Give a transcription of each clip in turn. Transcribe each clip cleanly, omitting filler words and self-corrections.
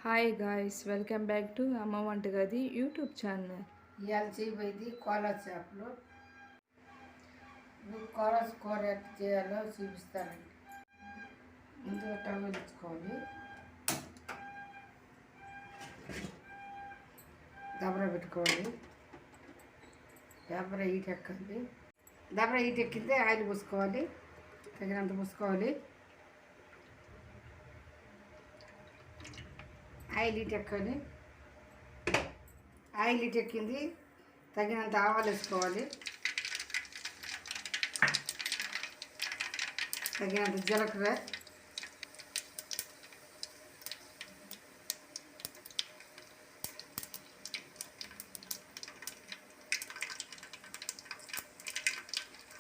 Hi guys, welcome back to అమ్మ వంటగది YouTube channel. ఇవాళ చేయబోయేది కోలాస్ చేపలు. కోలాస్ కూర ఎట్లా చేయాలో చూపిస్తానండి. ముందుగా టవల్ ఇచ్చుకోవాలి, దబరా పెట్టుకోవాలి. దబరా ఈట ఎక్కండి. దబరా ఈట ఎక్కిందే ఆయిల్ పూసుకోవాలి, తగినంత పూసుకోవాలి. ఆయిల్ ఈట ఎక్కాలి. ఆయిల్ ఈట ఎక్కింది, తగినంత ఆవాలు వేసుకోవాలి, తగినంత జీలకర్ర,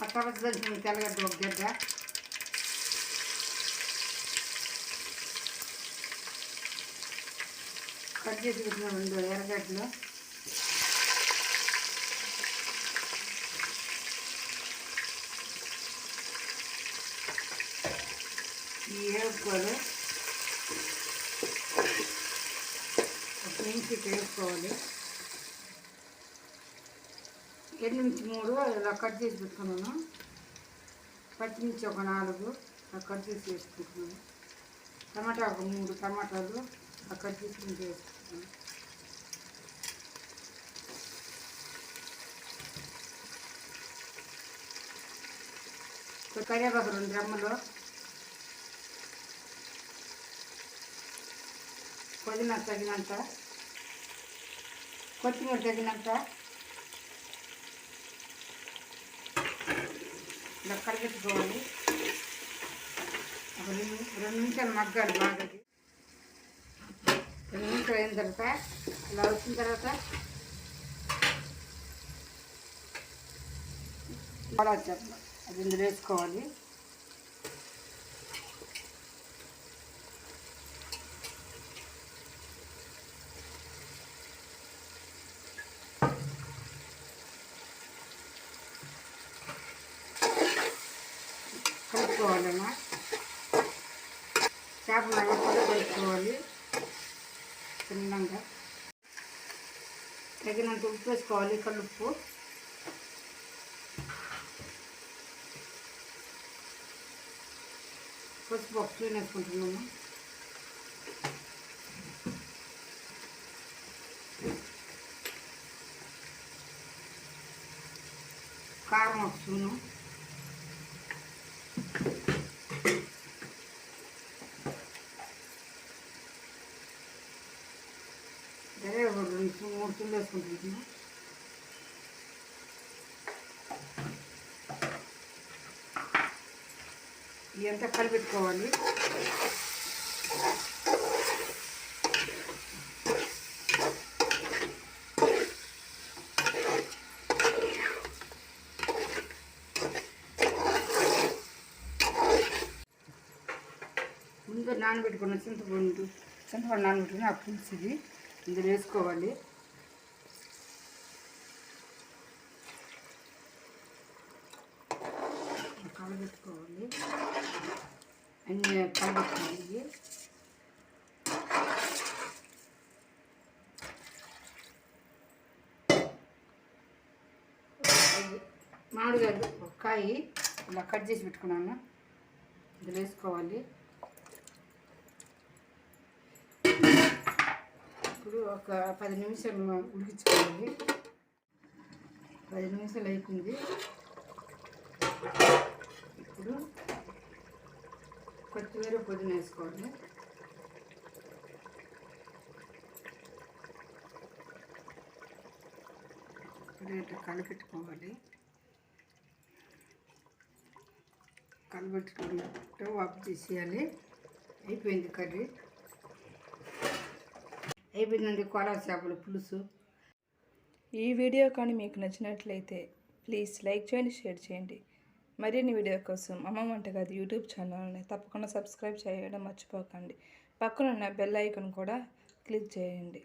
పచ్చపచ్చ తెల్లగడ్డ ఒక గడ్డ, కట్ చేసి పెట్టిన 2 ఎర్రగడ్డలు, ఈ వేసుకోవాలి. ఒక నిమిషం వేసుకోవాలి. ఎండుమిర్చి 3 ఇలా కట్ చేసి పెట్టుకున్నాను. పచ్చిమిర్చి ఒక 4 కట్ చేసి వేసుకుంటున్నాను. టమాటా ఒక 3 టమాటాలు కట్ చేసుకుని వేసుకుంటున్నాను. కరివేపాకు 2 రెమ్మలు, పుదీనా తగినంత, కొత్తిమీర తగినంత, ఇలా కడిగెట్టుకోవాలి. ఒక 2 నిమిషాలు మగ్గాలి బాగా. 2 నిమిషాలు అయిన తర్వాత ఇలా వచ్చిన తర్వాత చెప్పాలి, అది ఇందులో వేసుకోవాలి. కలుపుకోవాలన్నా చేపలు నవ్వకుండా కలుపుకోవాలి. చిన్నగా తగినంత ఉప్పు వేసుకోవాలి, కలుపు. పసుపు ఒక స్పూన్ వేసుకుంటున్నాము. కారం ఒక స్పూను, సరే ఒక 2 3 స్పూన్లు వేసుకుంటున్నాము. ఇదంతా కలిపెట్టుకోవాలి. ముందు నానబెట్టుకున్న చింతపండు నానబెట్టుకుని ఆ పులుసు ఇది ఇందులో వేసుకోవాలి. కలబెట్టుకోవాలి, అన్నీ కలబెట్టుకోవాలి. మామిడికాయలు ఒక కాయ ఇలా కట్ చేసి పెట్టుకున్నాను, ఇందులో వేసుకోవాలి. ఇప్పుడు ఒక 10 నిమిషాలు ఉడికించుకోవాలి. 10 నిమిషాలు అయిపోయింది. ఇప్పుడు కొత్తిమీర పుదీనా వేసుకోవాలి. ఇట్లా కలిపెట్టుకోవాలి. కలిపెట్టుకున్నట్టు ఆఫ్ చేసేయాలి. అయిపోయింది కర్రీ, అయిపోయిందండి కోలాస్ చేపల పులుసు. ఈ వీడియో కానీ మీకు నచ్చినట్లయితే ప్లీజ్ లైక్ చేయండి, షేర్ చేయండి. మరిన్ని వీడియో కోసం అమ్మ వంటగది యూట్యూబ్ ఛానల్ని తప్పకుండా సబ్స్క్రైబ్ చేయడం మర్చిపోకండి. పక్కనున్న బెల్ ఐకాన్ కూడా క్లిక్ చేయండి.